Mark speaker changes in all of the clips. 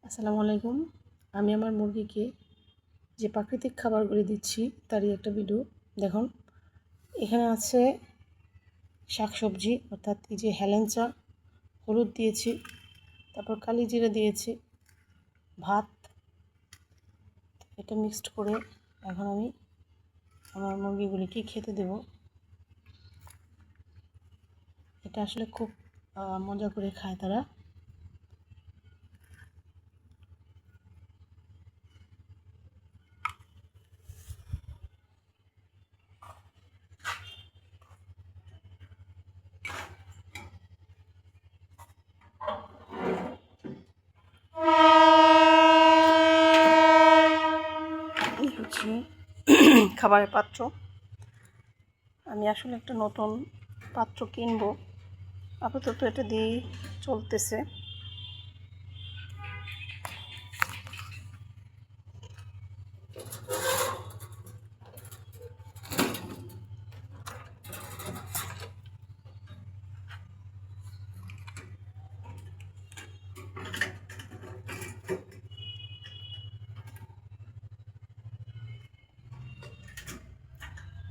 Speaker 1: আসসালামু আলাইকুম। আমি আমার মুরগিকে যে প্রাকৃতিক খাবারগুলি দিচ্ছি তারই একটা ভিডিও দেখুন। এখানে আছে শাকসবজি, অর্থাৎ এই যে হেলেঞ্চা, হলুদ দিয়েছি, তারপর কালি জিরে দিয়েছি, ভাত, এটা মিক্সড করে এখন আমি আমার মুরগিগুলিকে খেতে দেব। এটা আসলে খুব মজা করে খায় তারা। এই হচ্ছে খাবারের পাত্র। আমি আসলে একটা নতুন পাত্র কিনবো, আপাতত এটা দিয়েই চলতেছে।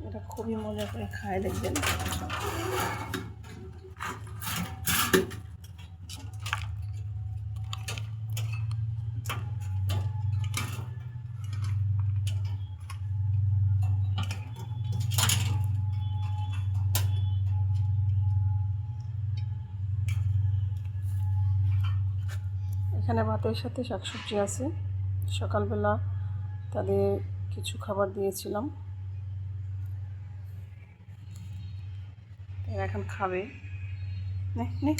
Speaker 1: এটা খুবই মজা করে খায়, দেখবেন। এখানে ভাতের সাথে শাকসবজি আছে। সকালবেলা তাদের কিছু খাবার দিয়েছিলাম, এরা এখন খাবে। নে নে।